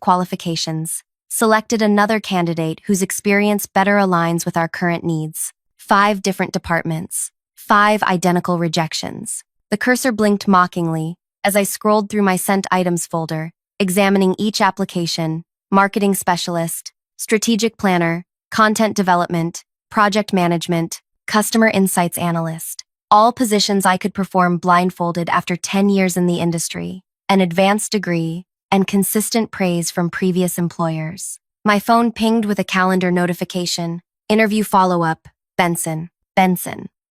qualifications. Selected another candidate whose experience better aligns with our current needs. 5 different departments. 5 identical rejections. The cursor blinked mockingly as I scrolled through my sent items folder, examining each application: marketing specialist, strategic planner, content development, project management, customer insights analyst. All positions I could perform blindfolded after 10 years in the industry, an advanced degree, and consistent praise from previous employers. My phone pinged with a calendar notification. Interview follow-up, Benson.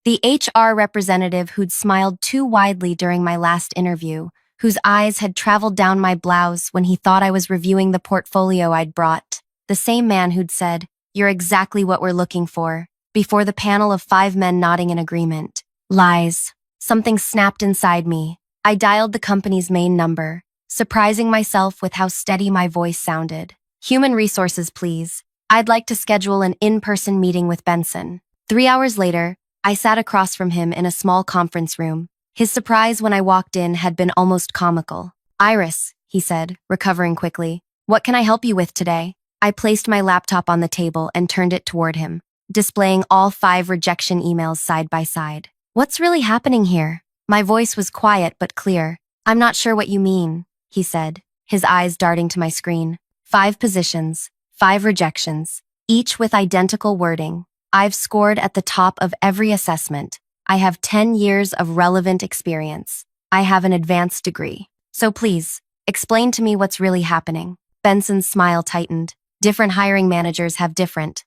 The HR representative who'd smiled too widely during my last interview, whose eyes had traveled down my blouse when he thought I was reviewing the portfolio I'd brought. The same man who'd said, "You're exactly what we're looking for," before the panel of 5 men nodding in agreement. Lies. Something snapped inside me. I dialed the company's main number, surprising myself with how steady my voice sounded. "Human resources, please. I'd like to schedule an in-person meeting with Benson." 3 hours later, I sat across from him in a small conference room. His surprise when I walked in had been almost comical. "Iris," he said, recovering quickly. "What can I help you with today?" I placed my laptop on the table and turned it toward him, displaying all 5 rejection emails side by side. "What's really happening here?" My voice was quiet but clear. "I'm not sure what you mean," he said, his eyes darting to my screen. 5 positions, 5 rejections, each with identical wording. I've scored at the top of every assessment. I have 10 years of relevant experience. I have an advanced degree. So please, explain to me what's really happening. Benson's smile tightened. Different hiring managers have different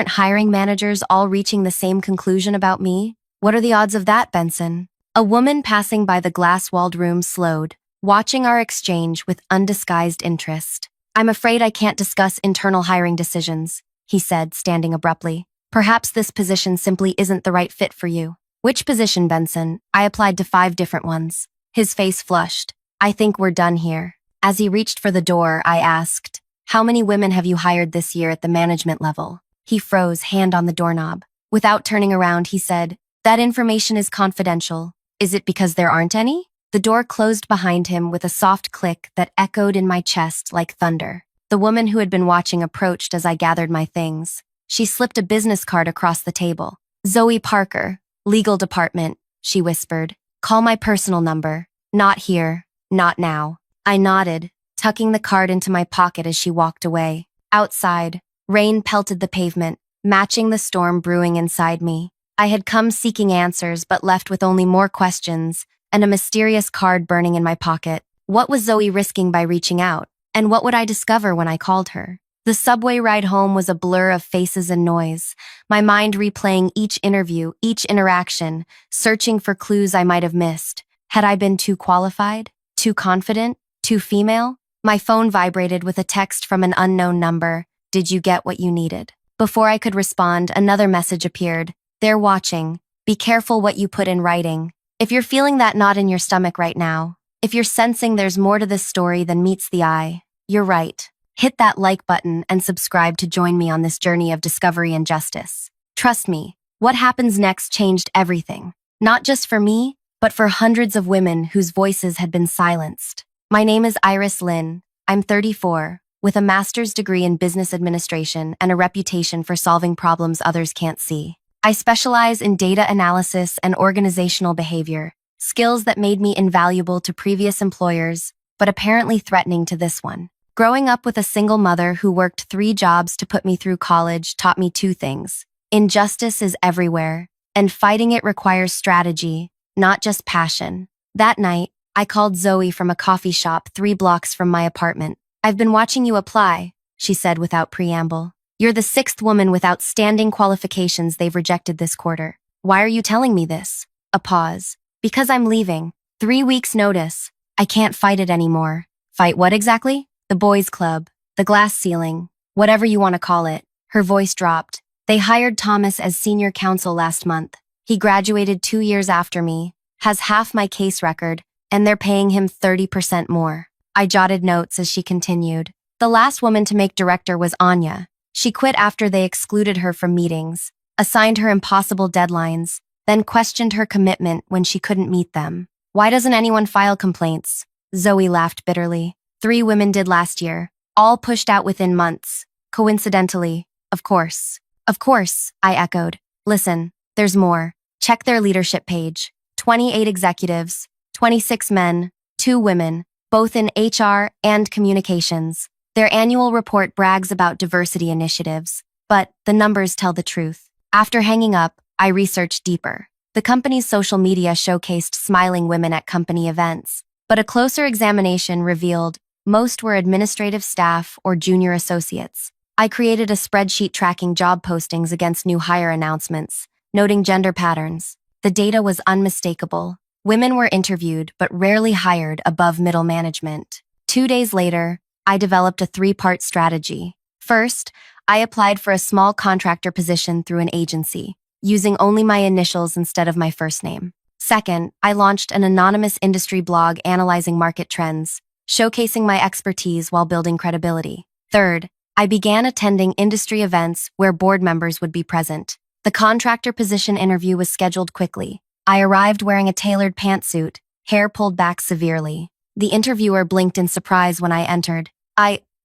hiring managers all reaching the same conclusion about me? What are the odds of that, Benson? A woman passing by the glass-walled room slowed, watching our exchange with undisguised interest. "I'm afraid I can't discuss internal hiring decisions," he said, standing abruptly. "Perhaps this position simply isn't the right fit for you." "Which position, Benson?" I applied to 5 different ones. His face flushed. "I think we're done here." As he reached for the door, I asked, "How many women have you hired this year at the management level?" He froze, hand on the doorknob. Without turning around, he said, "That information is confidential." "Is it because there aren't any?" The door closed behind him with a soft click that echoed in my chest like thunder. The woman who had been watching approached as I gathered my things. She slipped a business card across the table. "Zoe Parker, Legal Department," she whispered. "Call my personal number. Not here. Not now." I nodded, tucking the card into my pocket as she walked away. Outside, rain pelted the pavement, matching the storm brewing inside me. I had come seeking answers but left with only more questions and a mysterious card burning in my pocket. What was Zoe risking by reaching out? And what would I discover when I called her? The subway ride home was a blur of faces and noise, my mind replaying each interview, each interaction, searching for clues I might have missed. Had I been too qualified? Too confident? Too female? My phone vibrated with a text from an unknown number. "Did you get what you needed?" Before I could respond, another message appeared. "They're watching. Be careful what you put in writing." If you're feeling that knot in your stomach right now, if you're sensing there's more to this story than meets the eye, you're right. Hit that like button and subscribe to join me on this journey of discovery and justice. Trust me, what happens next changed everything. Not just for me, but for hundreds of women whose voices had been silenced. My name is Iris Lynn. I'm 34, with a master's degree in business administration and a reputation for solving problems others can't see. I specialize in data analysis and organizational behavior, skills that made me invaluable to previous employers, but apparently threatening to this one. Growing up with a single mother who worked 3 jobs to put me through college taught me 2 things. Injustice is everywhere, and fighting it requires strategy, not just passion. That night, I called Zoe from a coffee shop 3 blocks from my apartment. "I've been watching you apply," she said without preamble. "You're the 6th woman with outstanding qualifications they've rejected this quarter. Why are you telling me this?" A pause. "Because I'm leaving. 3 weeks notice. I can't fight it anymore." "Fight what exactly?" "The boys' club, the glass ceiling, whatever you want to call it." Her voice dropped. "They hired Thomas as senior counsel last month. He graduated 2 years after me, has half my case record, and they're paying him 30% more." I jotted notes as she continued. "The last woman to make director was Anya. She quit after they excluded her from meetings, assigned her impossible deadlines, then questioned her commitment when she couldn't meet them. Why doesn't anyone file complaints?" Zoe laughed bitterly. 3 women did last year, all pushed out within months. Coincidentally, of course. Of course, I echoed. Listen, there's more. Check their leadership page. 28 executives, 26 men, 2 women, both in HR and communications. Their annual report brags about diversity initiatives, but the numbers tell the truth. After hanging up, I researched deeper. The company's social media showcased smiling women at company events, but a closer examination revealed most were administrative staff or junior associates. I created a spreadsheet tracking job postings against new hire announcements, noting gender patterns. The data was unmistakable. Women were interviewed but rarely hired above middle management. 2 days later, I developed a 3-part strategy. First, I applied for a small contractor position through an agency, using only my initials instead of my first name. Second, I launched an anonymous industry blog analyzing market trends, showcasing my expertise while building credibility. Third, I began attending industry events where board members would be present. The contractor position interview was scheduled quickly. I arrived wearing a tailored pantsuit, hair pulled back severely. The interviewer blinked in surprise when I entered.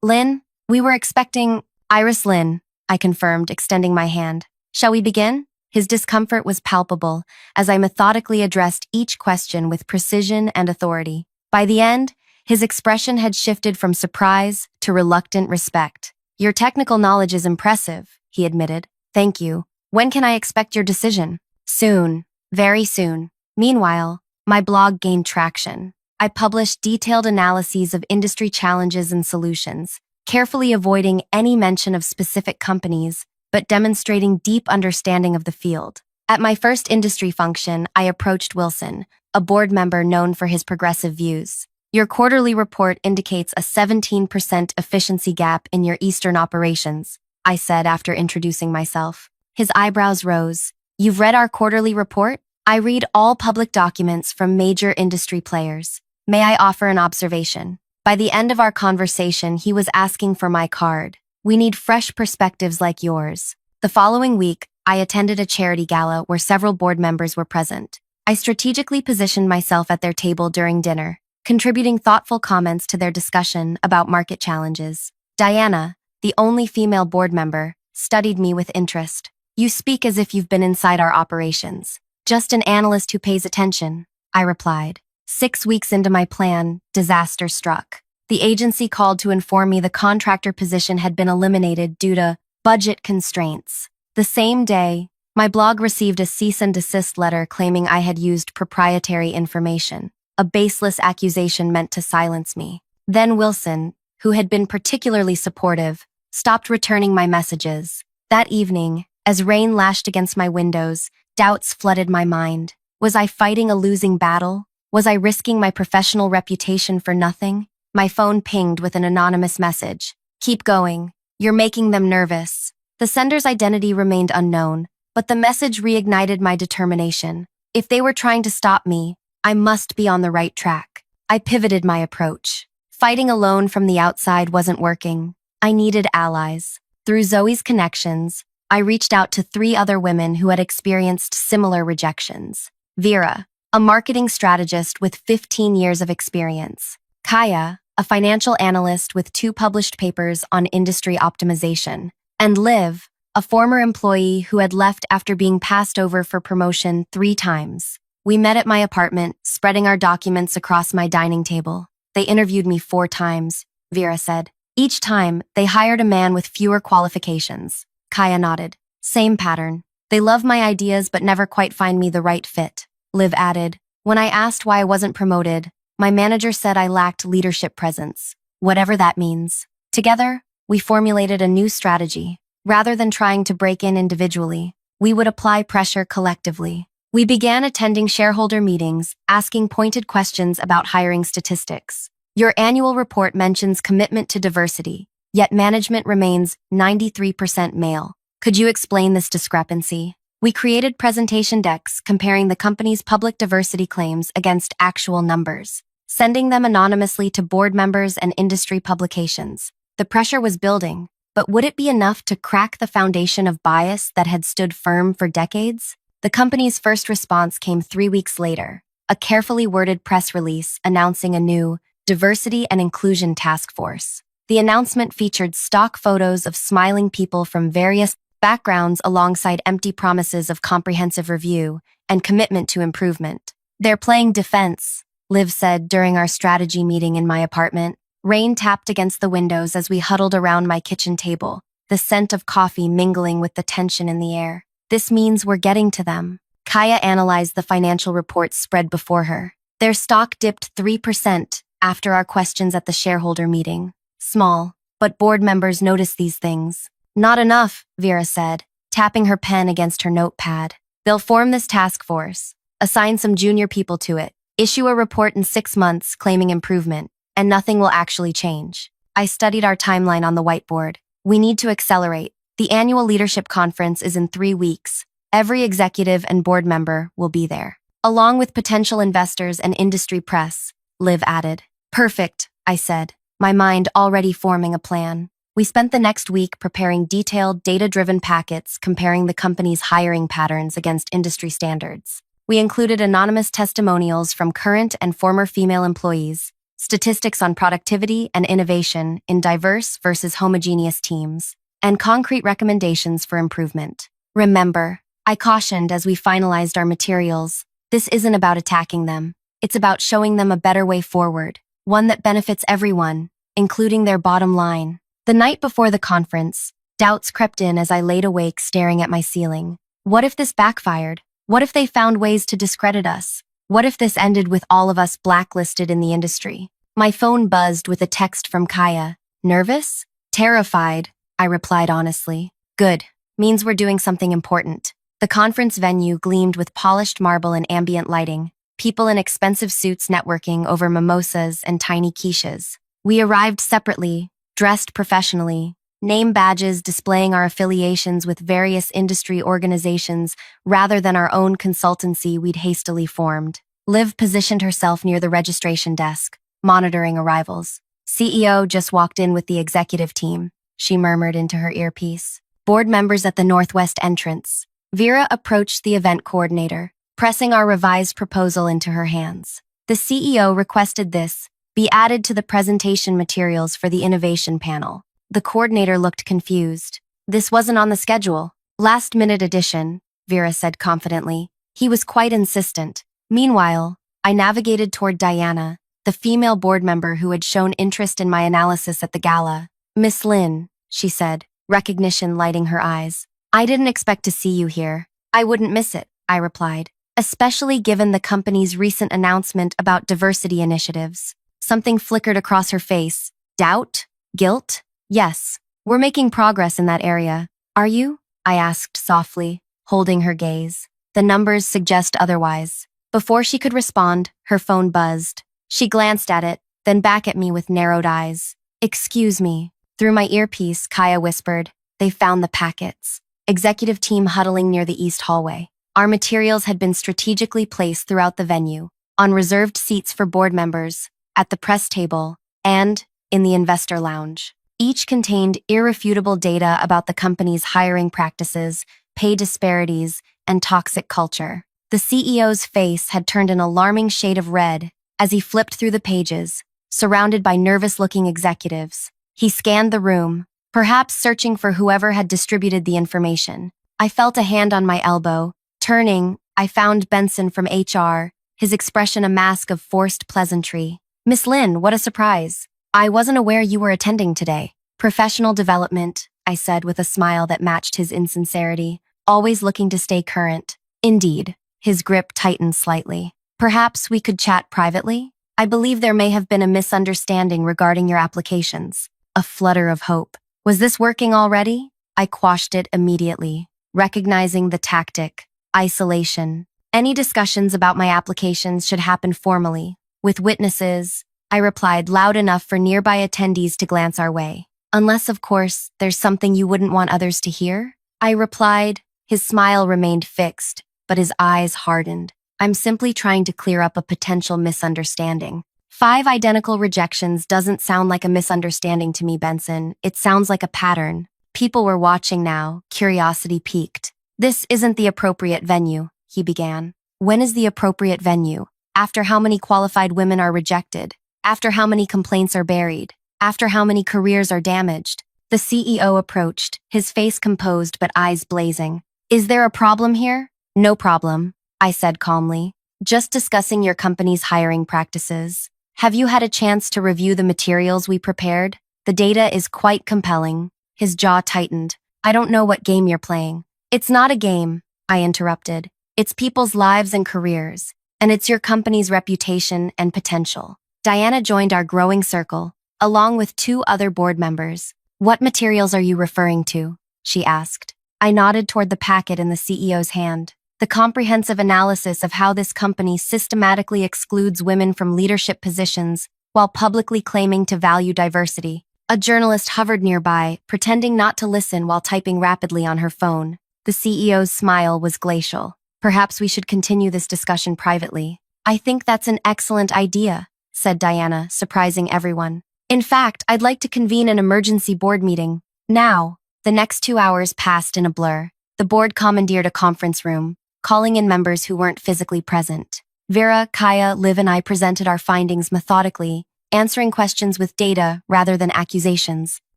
Lynn, we were expecting Iris Lynn, I confirmed, extending my hand. Shall we begin? His discomfort was palpable as I methodically addressed each question with precision and authority. By the end, his expression had shifted from surprise to reluctant respect. Your technical knowledge is impressive, he admitted. Thank you. When can I expect your decision? Soon. Very soon. Meanwhile, my blog gained traction. I published detailed analyses of industry challenges and solutions, carefully avoiding any mention of specific companies, but demonstrating deep understanding of the field. At my first industry function, I approached Wilson, a board member known for his progressive views. Your quarterly report indicates a 17% efficiency gap in your Eastern operations, I said after introducing myself. His eyebrows rose. You've read our quarterly report? I read all public documents from major industry players. May I offer an observation? By the end of our conversation, he was asking for my card. We need fresh perspectives like yours. The following week, I attended a charity gala where several board members were present. I strategically positioned myself at their table during dinner, contributing thoughtful comments to their discussion about market challenges. Diana, the only female board member, studied me with interest. You speak as if you've been inside our operations. Just an analyst who pays attention, I replied. 6 weeks into my plan, disaster struck. The agency called to inform me the contractor position had been eliminated due to budget constraints. The same day, my blog received a cease and desist letter claiming I had used proprietary information, a baseless accusation meant to silence me. Then Wilson, who had been particularly supportive, stopped returning my messages. That evening, as rain lashed against my windows, doubts flooded my mind. Was I fighting a losing battle? Was I risking my professional reputation for nothing? My phone pinged with an anonymous message. Keep going. You're making them nervous. The sender's identity remained unknown, but the message reignited my determination. If they were trying to stop me, I must be on the right track. I pivoted my approach. Fighting alone from the outside wasn't working. I needed allies. Through Zoe's connections, I reached out to 3 other women who had experienced similar rejections. Vera, a marketing strategist with 15 years of experience. Kaya, a financial analyst with 2 published papers on industry optimization. And Liv, a former employee who had left after being passed over for promotion 3 times. We met at my apartment, spreading our documents across my dining table. They interviewed me 4 times, Vera said. Each time, they hired a man with fewer qualifications. Kaya nodded. Same pattern. They love my ideas but never quite find me the right fit. Liv added. When I asked why I wasn't promoted, my manager said I lacked leadership presence, whatever that means. Together, we formulated a new strategy. Rather than trying to break in individually, we would apply pressure collectively. We began attending shareholder meetings, asking pointed questions about hiring statistics. Your annual report mentions commitment to diversity, yet management remains 93% male. Could you explain this discrepancy? We created presentation decks comparing the company's public diversity claims against actual numbers, sending them anonymously to board members and industry publications. The pressure was building, but would it be enough to crack the foundation of bias that had stood firm for decades? The company's first response came 3 weeks later, a carefully worded press release announcing a new Diversity and Inclusion Task Force. The announcement featured stock photos of smiling people from various backgrounds alongside empty promises of comprehensive review and commitment to improvement. "They're playing defense," Liv said during our strategy meeting in my apartment. Rain tapped against the windows as we huddled around my kitchen table, the scent of coffee mingling with the tension in the air. "This means we're getting to them." Kaya analyzed the financial reports spread before her. Their stock dipped 3% after our questions at the shareholder meeting. Small, but board members noticed these things. "Not enough," Vera said, tapping her pen against her notepad. "They'll form this task force, assign some junior people to it, issue a report in 6 months claiming improvement, and nothing will actually change." I studied our timeline on the whiteboard. We need to accelerate. The annual leadership conference is in 3 weeks. Every executive and board member will be there, along with potential investors and industry press, Liv added. "Perfect," I said, my mind already forming a plan. We spent the next week preparing detailed, data-driven packets comparing the company's hiring patterns against industry standards. We included anonymous testimonials from current and former female employees, statistics on productivity and innovation in diverse versus homogeneous teams, and concrete recommendations for improvement. "Remember," I cautioned as we finalized our materials, "this isn't about attacking them. It's about showing them a better way forward, one that benefits everyone, including their bottom line." The night before the conference, doubts crept in as I laid awake staring at my ceiling. What if this backfired? What if they found ways to discredit us? What if this ended with all of us blacklisted in the industry? My phone buzzed with a text from Kaya. "Nervous?" "Terrified," I replied honestly. "Good. Means we're doing something important." The conference venue gleamed with polished marble and ambient lighting, people in expensive suits networking over mimosas and tiny quiches. We arrived separately, dressed professionally, name badges displaying our affiliations with various industry organizations rather than our own consultancy we'd hastily formed. Liv positioned herself near the registration desk, monitoring arrivals. "CEO just walked in with the executive team," she murmured into her earpiece. "Board members at the northwest entrance." Vera approached the event coordinator, pressing our revised proposal into her hands. "The CEO requested this be added to the presentation materials for the innovation panel." The coordinator looked confused. "This wasn't on the schedule." "Last-minute addition," Vera said confidently. He was quite insistent. Meanwhile, I navigated toward Diana, the female board member who had shown interest in my analysis at the gala. "Miss Lin," she said, recognition lighting her eyes. "I didn't expect to see you here." "I wouldn't miss it," I replied, especially given the company's recent announcement about diversity initiatives. Something flickered across her face. Doubt? Guilt? "Yes, we're making progress in that area. Are you?" I asked softly, holding her gaze. "The numbers suggest otherwise." Before she could respond, her phone buzzed. She glanced at it, then back at me with narrowed eyes. "Excuse me." Through my earpiece, Kaya whispered, "They found the packets." Executive team huddling near the east hallway. Our materials had been strategically placed throughout the venue, on reserved seats for board members, at the press table, and in the investor lounge. Each contained irrefutable data about the company's hiring practices, pay disparities, and toxic culture. The CEO's face had turned an alarming shade of red as he flipped through the pages, surrounded by nervous-looking executives. He scanned the room, perhaps searching for whoever had distributed the information. I felt a hand on my elbow. Turning, I found Benson from HR, his expression a mask of forced pleasantry. "Miss Lin, what a surprise. I wasn't aware you were attending today." "Professional development," I said with a smile that matched his insincerity, always looking to stay current. "Indeed." His grip tightened slightly. "Perhaps we could chat privately? I believe there may have been a misunderstanding regarding your applications." A flutter of hope. Was this working already? I quashed it immediately, recognizing the tactic. Isolation. Any discussions about my applications should happen formally, with witnesses, I replied loud enough for nearby attendees to glance our way. "Unless, of course, there's something you wouldn't want others to hear?" I replied. His smile remained fixed, but his eyes hardened. "I'm simply trying to clear up a potential misunderstanding." 5 identical rejections doesn't sound like a misunderstanding to me, Benson. It sounds like a pattern. People were watching now, curiosity piqued. "This isn't the appropriate venue," he began. "When is the appropriate venue? After how many qualified women are rejected? After how many complaints are buried? after how many careers are damaged. The CEO approached, his face composed but eyes blazing. Is there a problem here? No problem, I said calmly. Just discussing your company's hiring practices. Have you had a chance to review the materials we prepared? The data is quite compelling. His jaw tightened. I don't know what game you're playing. It's not a game, I interrupted. It's people's lives and careers, and it's your company's reputation and potential. Diana joined our growing circle, along with 2 other board members. What materials are you referring to? She asked. I nodded toward the packet in the CEO's hand. The comprehensive analysis of how this company systematically excludes women from leadership positions while publicly claiming to value diversity. A journalist hovered nearby, pretending not to listen while typing rapidly on her phone. The CEO's smile was glacial. Perhaps we should continue this discussion privately. I think that's an excellent idea, said Diana, surprising everyone. In fact, I'd like to convene an emergency board meeting. Now. The next 2 hours passed in a blur. The board commandeered a conference room, calling in members who weren't physically present. Vera, Kaya, Liv, and I presented our findings methodically, answering questions with data rather than accusations.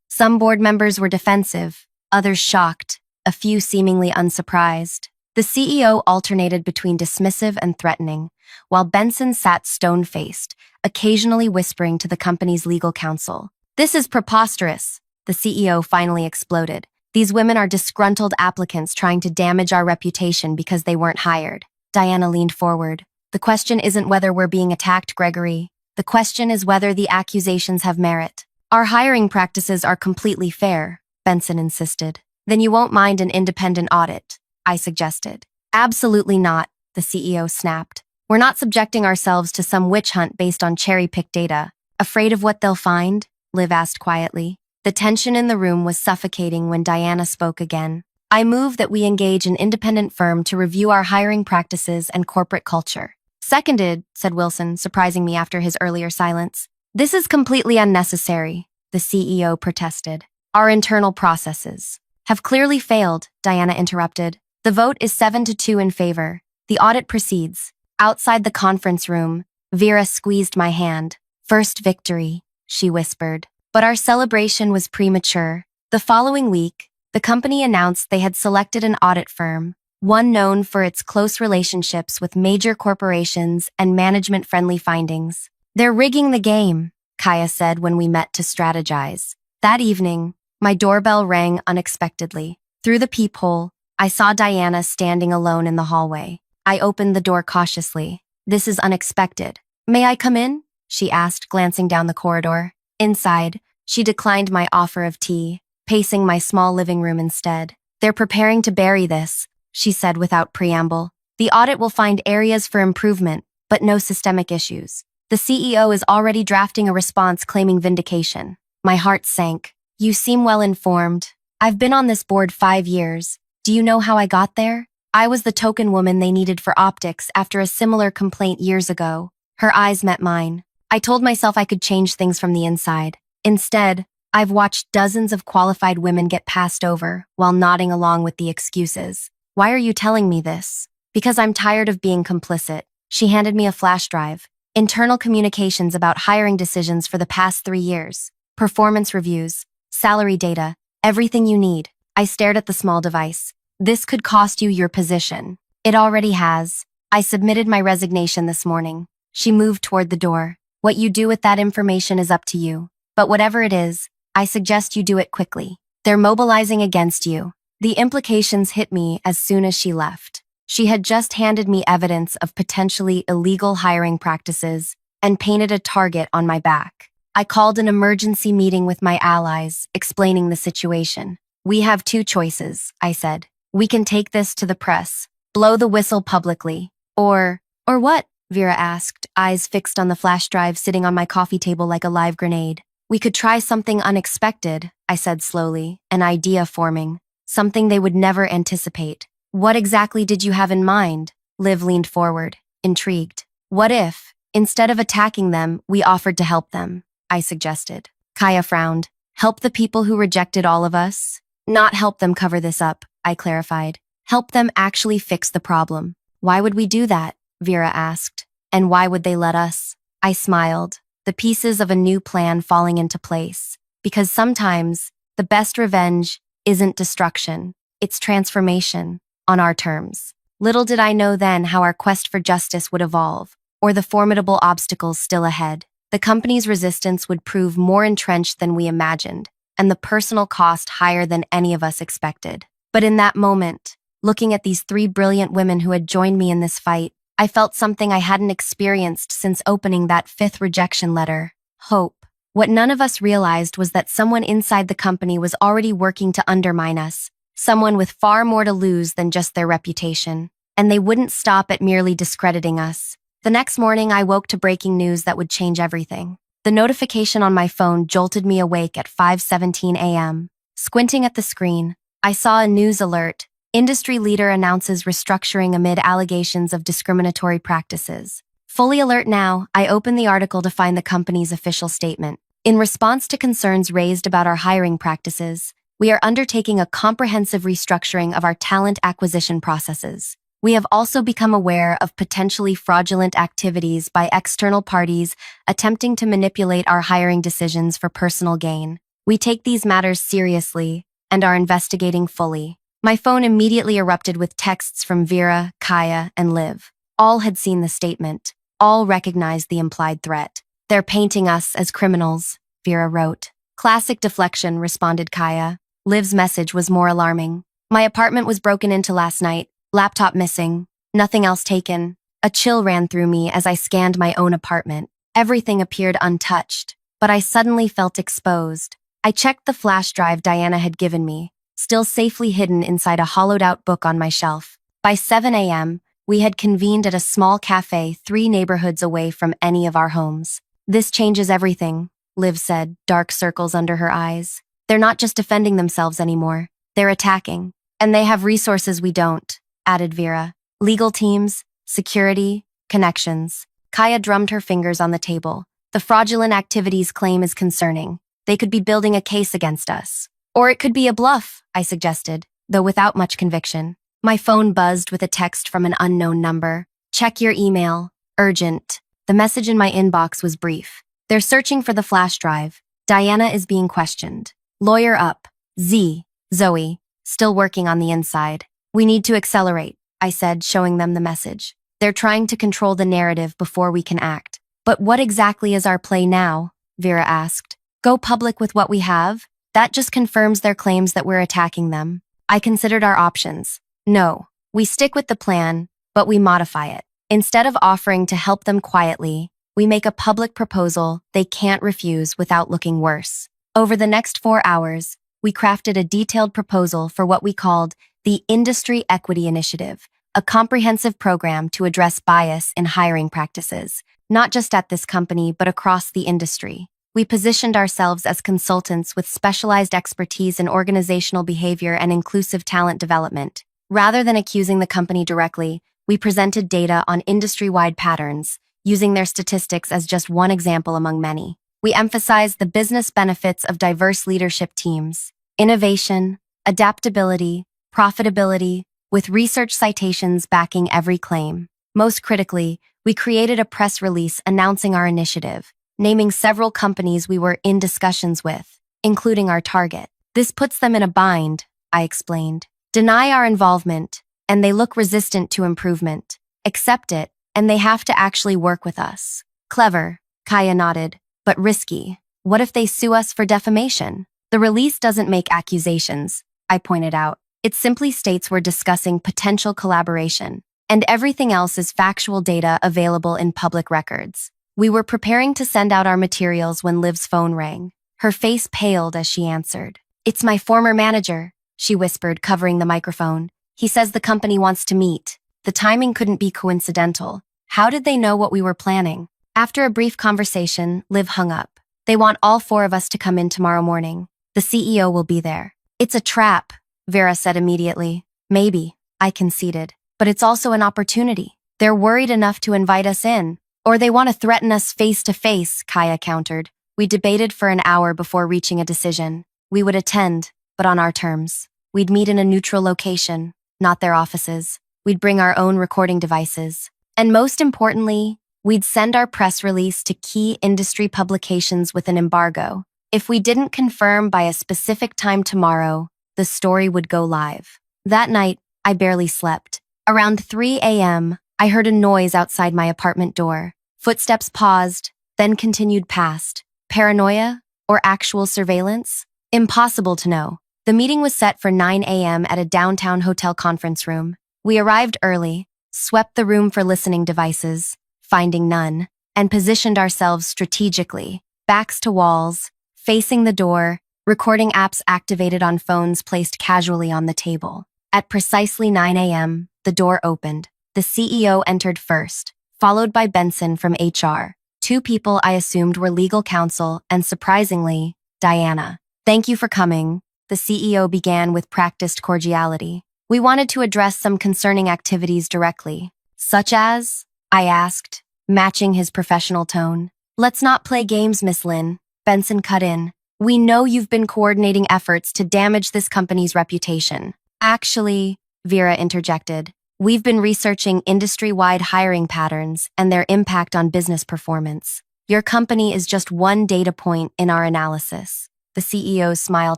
Some board members were defensive, others shocked, a few seemingly unsurprised. The CEO alternated between dismissive and threatening, while Benson sat stone-faced, occasionally whispering to the company's legal counsel. This is preposterous, the CEO finally exploded. These women are disgruntled applicants trying to damage our reputation because they weren't hired. Diana leaned forward. The question isn't whether we're being attacked, Gregory. The question is whether the accusations have merit. Our hiring practices are completely fair, Benson insisted. Then you won't mind an independent audit, I suggested. Absolutely not, the CEO snapped. We're not subjecting ourselves to some witch hunt based on cherry-picked data. Afraid of what they'll find? Liv asked quietly. The tension in the room was suffocating when Diana spoke again. I move that we engage an independent firm to review our hiring practices and corporate culture. Seconded, said Wilson, surprising me after his earlier silence. This is completely unnecessary, the CEO protested. Our internal processes have clearly failed, Diana interrupted. The vote is 7-2 in favor. The audit proceeds. Outside the conference room, Vera squeezed my hand. First victory, she whispered. But our celebration was premature. The following week, the company announced they had selected an audit firm, one known for its close relationships with major corporations and management-friendly findings. They're rigging the game, Kaya said when we met to strategize. That evening, my doorbell rang unexpectedly. Through the peephole, I saw Diana standing alone in the hallway. I opened the door cautiously. This is unexpected. May I come in? She asked, glancing down the corridor. Inside, she declined my offer of tea, pacing my small living room instead. They're preparing to bury this, she said without preamble. The audit will find areas for improvement, but no systemic issues. The CEO is already drafting a response claiming vindication. My heart sank. You seem well informed. I've been on this board 5 years. Do you know how I got there? I was the token woman they needed for optics after a similar complaint years ago. Her eyes met mine. I told myself I could change things from the inside. Instead, I've watched dozens of qualified women get passed over while nodding along with the excuses. Why are you telling me this? Because I'm tired of being complicit. She handed me a flash drive. Internal communications about hiring decisions for the past 3 years. Performance reviews. Salary data. Everything you need. I stared at the small device. This could cost you your position. It already has. I submitted my resignation this morning. She moved toward the door. What you do with that information is up to you. But whatever it is, I suggest you do it quickly. They're mobilizing against you. The implications hit me as soon as she left. She had just handed me evidence of potentially illegal hiring practices and painted a target on my back. I called an emergency meeting with my allies, explaining the situation. We have 2 choices, I said. We can take this to the press, blow the whistle publicly. Or what? Vera asked, eyes fixed on the flash drive sitting on my coffee table like a live grenade. We could try something unexpected, I said slowly, an idea forming. Something they would never anticipate. What exactly did you have in mind? Liv leaned forward, intrigued. What if, instead of attacking them, we offered to help them? I suggested. Kaya frowned. Help the people who rejected all of us? Not help them cover this up, I clarified. Help them actually fix the problem. Why would we do that? Vera asked. And why would they let us? I smiled. the pieces of a new plan falling into place. Because sometimes, the best revenge isn't destruction, it's transformation, on our terms. Little did I know then how our quest for justice would evolve, or the formidable obstacles still ahead. The company's resistance would prove more entrenched than we imagined, and the personal cost higher than any of us expected. But in that moment, looking at these three brilliant women who had joined me in this fight, I felt something I hadn't experienced since opening that fifth rejection letter: hope. What none of us realized was that someone inside the company was already working to undermine us, someone with far more to lose than just their reputation. And they wouldn't stop at merely discrediting us. The next morning, I woke to breaking news that would change everything. The notification on my phone jolted me awake at 5:17 a.m. Squinting at the screen, I saw a news alert. Industry leader announces restructuring amid allegations of discriminatory practices. Fully alert now, I opened the article to find the company's official statement. In response to concerns raised about our hiring practices, we are undertaking a comprehensive restructuring of our talent acquisition processes. We have also become aware of potentially fraudulent activities by external parties attempting to manipulate our hiring decisions for personal gain. We take these matters seriously and are investigating fully. My phone immediately erupted with texts from Vera, Kaya, and Liv. All had seen the statement. All recognized the implied threat. "They're painting us as criminals," Vera wrote. "Classic deflection," responded Kaya. Liv's message was more alarming. "My apartment was broken into last night. Laptop missing. Nothing else taken." A chill ran through me as I scanned my own apartment. Everything appeared untouched, but I suddenly felt exposed. I checked the flash drive Diana had given me, still safely hidden inside a hollowed-out book on my shelf. By 7 a.m., we had convened at a small cafe 3 neighborhoods away from any of our homes. "This changes everything," Liv said, dark circles under her eyes. "They're not just defending themselves anymore. They're attacking. And they have resources we don't," added Vera. "Legal teams, security, connections." Kaya drummed her fingers on the table. "The fraudulent activities claim is concerning. They could be building a case against us. Or it could be a bluff," I suggested, though without much conviction. My phone buzzed with a text from an unknown number. "Check your email. Urgent." The message in my inbox was brief. "They're searching for the flash drive. Diana is being questioned. Lawyer up. Zoe. Still working on the inside. We need to accelerate," I said, showing them the message. "They're trying to control the narrative before we can act." "But what exactly is our play now?" Vera asked. "Go public with what we have? That just confirms their claims that we're attacking them." I considered our options. No, we stick with the plan, but we modify it. Instead of offering to help them quietly, we make a public proposal they can't refuse without looking worse. Over the next 4 hours, we crafted a detailed proposal for what we called the Industry Equity Initiative, a comprehensive program to address bias in hiring practices, not just at this company but across the industry. We positioned ourselves as consultants with specialized expertise in organizational behavior and inclusive talent development. Rather than accusing the company directly, we presented data on industry-wide patterns, using their statistics as just one example among many. We emphasized the business benefits of diverse leadership teams, innovation, adaptability, profitability, with research citations backing every claim. Most critically, we created a press release announcing our initiative, naming several companies we were in discussions with, including our target. "This puts them in a bind," I explained. "Deny our involvement, and they look resistant to improvement. Accept it, and they have to actually work with us." "Clever," Kaya nodded, "but risky. What if they sue us for defamation?" "The release doesn't make accusations," I pointed out. "It simply states we're discussing potential collaboration, and everything else is factual data available in public records." We were preparing to send out our materials when Liv's phone rang. Her face paled as she answered. "It's my former manager," she whispered, covering the microphone. "He says the company wants to meet." The timing couldn't be coincidental. How did they know what we were planning? After a brief conversation, Liv hung up. "They want all 4 of us to come in tomorrow morning. The CEO will be there." "It's a trap," Vera said immediately. "Maybe," I conceded. "But it's also an opportunity. They're worried enough to invite us in. Or they want to threaten us face to face," Kaya countered. We debated for an hour before reaching a decision. We would attend, but on our terms. We'd meet in a neutral location, not their offices. We'd bring our own recording devices. And most importantly, We'd send our press release to key industry publications with an embargo. If we didn't confirm by a specific time tomorrow, the story would go live. That night, I barely slept. Around 3 a.m., I heard a noise outside my apartment door. Footsteps paused, then continued past. Paranoia? Or actual surveillance? Impossible to know. The meeting was set for 9 a.m. at a downtown hotel conference room. We arrived early, swept the room for listening devices, finding none, and positioned ourselves strategically, backs to walls, facing the door, recording apps activated on phones placed casually on the table. At precisely 9 a.m., the door opened. The CEO entered first, followed by Benson from HR, two people I assumed were legal counsel and, surprisingly, Diana. "Thank you for coming," the CEO began with practiced cordiality. "We wanted to address some concerning activities directly." "Such as?" I asked, matching his professional tone. "Let's not play games, Miss Lin," Benson cut in. "We know you've been coordinating efforts to damage this company's reputation." "Actually," Vera interjected, "we've been researching industry-wide hiring patterns and their impact on business performance. Your company is just one data point in our analysis." The CEO's smile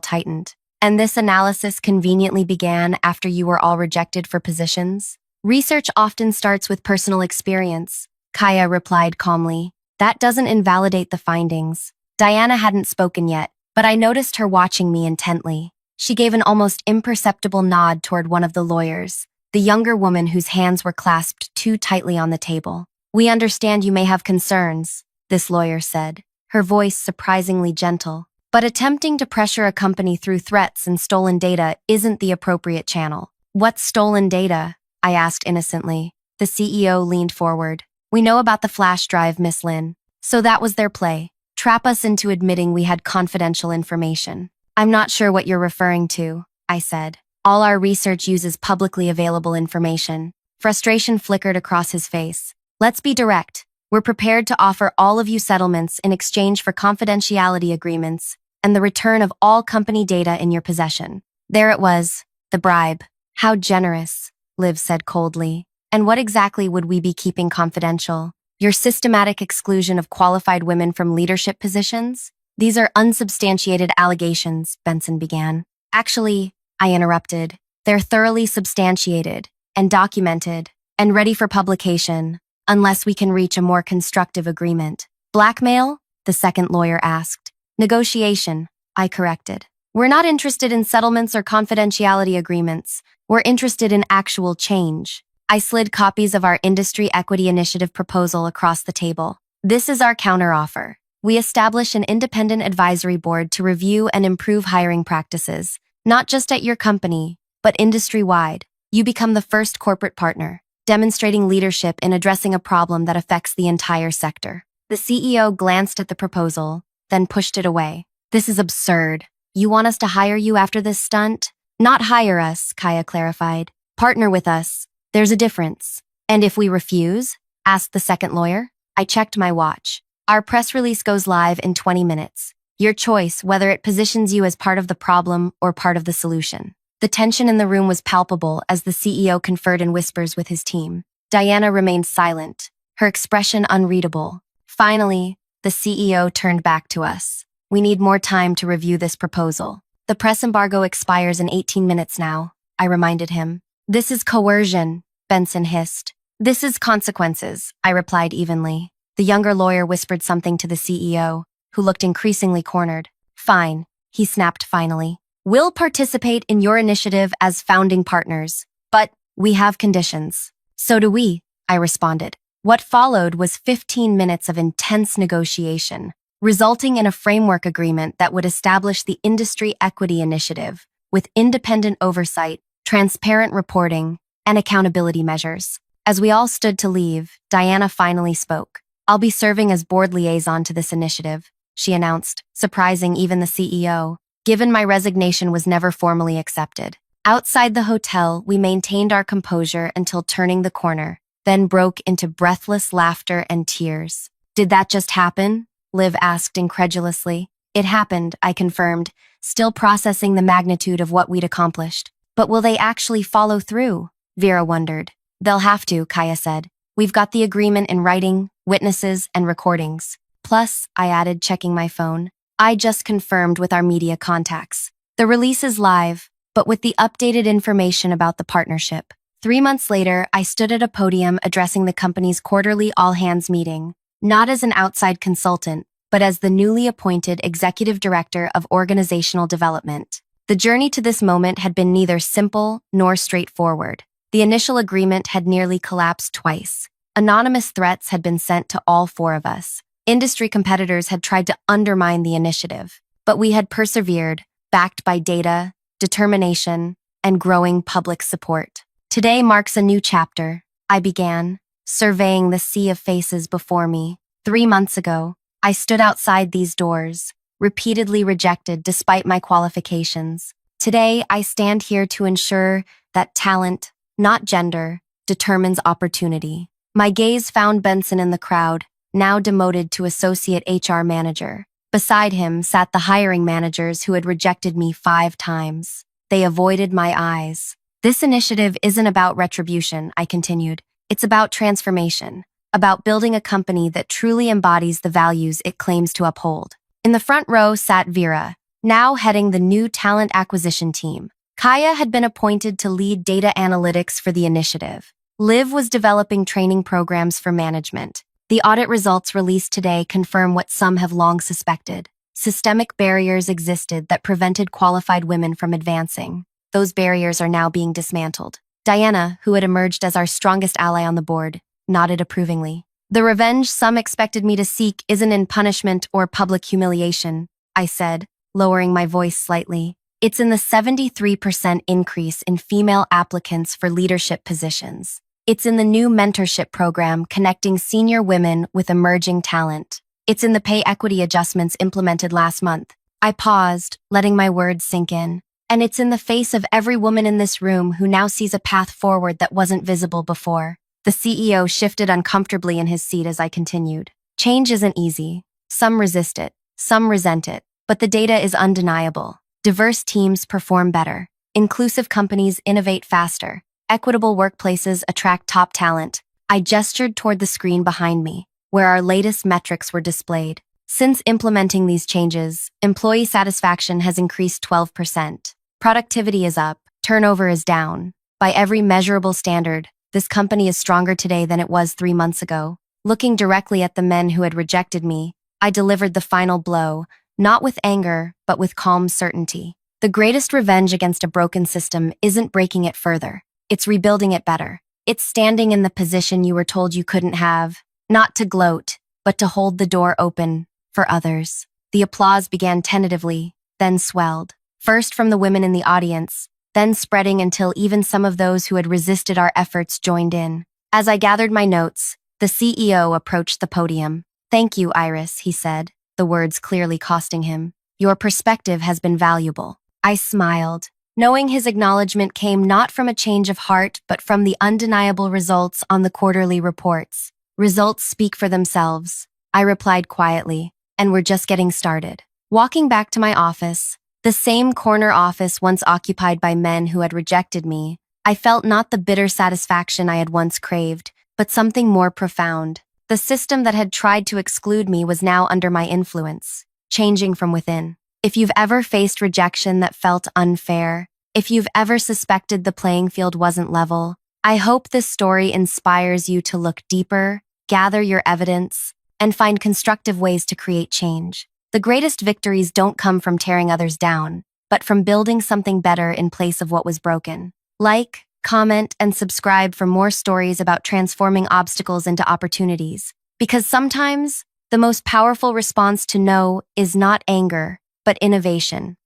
tightened. "And this analysis conveniently began after you were all rejected for positions?" "Research often starts with personal experience," Kaya replied calmly. "That doesn't invalidate the findings." Diana hadn't spoken yet, but I noticed her watching me intently. She gave an almost imperceptible nod toward one of the lawyers, the younger woman whose hands were clasped too tightly on the table. "We understand you may have concerns," this lawyer said, her voice surprisingly gentle. "But attempting to pressure a company through threats and stolen data isn't the appropriate channel." "What's stolen data?" I asked innocently. The CEO leaned forward. "We know about the flash drive, Miss Lin. So that was their play. Trap us into admitting we had confidential information." "I'm not sure what you're referring to," I said. "All our research uses publicly available information." Frustration flickered across his face. "Let's be direct. We're prepared to offer all of you settlements in exchange for confidentiality agreements and the return of all company data in your possession." There it was, the bribe. "How generous," Liv said coldly. "And what exactly would we be keeping confidential? Your systematic exclusion of qualified women from leadership positions? These are unsubstantiated allegations," Benson began. "Actually," I interrupted, "they're thoroughly substantiated and documented and ready for publication, unless we can reach a more constructive agreement." "Blackmail?" the second lawyer asked. "Negotiation," I corrected. "We're not interested in settlements or confidentiality agreements. We're interested in actual change." I slid copies of our Industry Equity Initiative proposal across the table. "This is our counteroffer. We establish an independent advisory board to review and improve hiring practices, not just at your company, but industry-wide. You become the first corporate partner, demonstrating leadership in addressing a problem that affects the entire sector." The CEO glanced at the proposal, then pushed it away. "This is absurd. You want us to hire you after this stunt?" "Not hire us," Kaya clarified. "Partner with us. There's a difference." "And if we refuse?" asked the second lawyer. I checked my watch. "Our press release goes live in 20 minutes. Your choice whether it positions you as part of the problem or part of the solution." The tension in the room was palpable as the CEO conferred in whispers with his team. Diana remained silent, her expression unreadable. Finally, the CEO turned back to us. "We need more time to review this proposal. The press embargo expires in 18 minutes now," I reminded him. "This is coercion," Benson hissed. "This is consequences," I replied evenly. The younger lawyer whispered something to the CEO, who looked increasingly cornered. "Fine," he snapped finally. "We'll participate in your initiative as founding partners, but we have conditions." "So do we," I responded. What followed was 15 minutes of intense negotiation, resulting in a framework agreement that would establish the Industry Equity Initiative, with independent oversight, transparent reporting, and accountability measures. As we all stood to leave, Diana finally spoke. "I'll be serving as board liaison to this initiative," she announced, surprising even the CEO, given my resignation was never formally accepted. Outside the hotel, we maintained our composure until turning the corner, then broke into breathless laughter and tears. "Did that just happen?" Liv asked incredulously. "It happened," I confirmed, still processing the magnitude of what we'd accomplished. "But will they actually follow through?" Vera wondered. "They'll have to," Kaya said. We've got the agreement in writing, witnesses, and recordings. Plus, I added, checking my phone, I just confirmed with our media contacts. The release is live, but with the updated information about the partnership. 3 months later, I stood at a podium addressing the company's quarterly all-hands meeting, not as an outside consultant, but as the newly appointed Executive Director of Organizational Development. The journey to this moment had been neither simple nor straightforward. The initial agreement had nearly collapsed twice. Anonymous threats had been sent to all four of us. Industry competitors had tried to undermine the initiative, but we had persevered, backed by data, determination, and growing public support. Today marks a new chapter, I began, surveying the sea of faces before me. 3 months ago, I stood outside these doors, repeatedly rejected despite my qualifications. Today, I stand here to ensure that talent, not gender, determines opportunity. My gaze found Benson in the crowd, now demoted to Associate HR Manager. Beside him sat the hiring managers who had rejected me 5 times. They avoided my eyes. This initiative isn't about retribution, I continued. It's about transformation, about building a company that truly embodies the values it claims to uphold. In the front row sat Vera, now heading the new talent acquisition team. Kaya had been appointed to lead data analytics for the initiative. Liv was developing training programs for management. The audit results released today confirm what some have long suspected. Systemic barriers existed that prevented qualified women from advancing. Those barriers are now being dismantled. Diana, who had emerged as our strongest ally on the board, nodded approvingly. The revenge some expected me to seek isn't in punishment or public humiliation, I said, lowering my voice slightly. It's in the 73% increase in female applicants for leadership positions. It's in the new mentorship program connecting senior women with emerging talent. It's in the pay equity adjustments implemented last month. I paused, letting my words sink in. And it's in the face of every woman in this room who now sees a path forward that wasn't visible before. The CEO shifted uncomfortably in his seat as I continued. Change isn't easy. Some resist it, some resent it, but the data is undeniable. Diverse teams perform better. Inclusive companies innovate faster. Equitable workplaces attract top talent. I gestured toward the screen behind me, where our latest metrics were displayed. Since implementing these changes, employee satisfaction has increased 12%. Productivity is up, turnover is down. By every measurable standard, this company is stronger today than it was 3 months ago. Looking directly at the men who had rejected me, I delivered the final blow, not with anger, but with calm certainty. The greatest revenge against a broken system isn't breaking it further. It's rebuilding it better. It's standing in the position you were told you couldn't have, not to gloat, but to hold the door open for others. The applause began tentatively, then swelled. First from the women in the audience, then spreading until even some of those who had resisted our efforts joined in. As I gathered my notes, the CEO approached the podium. "Thank you, Iris," he said, the words clearly costing him. "Your perspective has been valuable." I smiled, knowing his acknowledgement came not from a change of heart, but from the undeniable results on the quarterly reports. Results speak for themselves, I replied quietly, and we're just getting started. Walking back to my office, the same corner office once occupied by men who had rejected me, I felt not the bitter satisfaction I had once craved, but something more profound. The system that had tried to exclude me was now under my influence, changing from within. If you've ever faced rejection that felt unfair, if you've ever suspected the playing field wasn't level, I hope this story inspires you to look deeper, gather your evidence, and find constructive ways to create change. The greatest victories don't come from tearing others down, but from building something better in place of what was broken. Like, comment, and subscribe for more stories about transforming obstacles into opportunities. Because sometimes, the most powerful response to no is not anger, but innovation.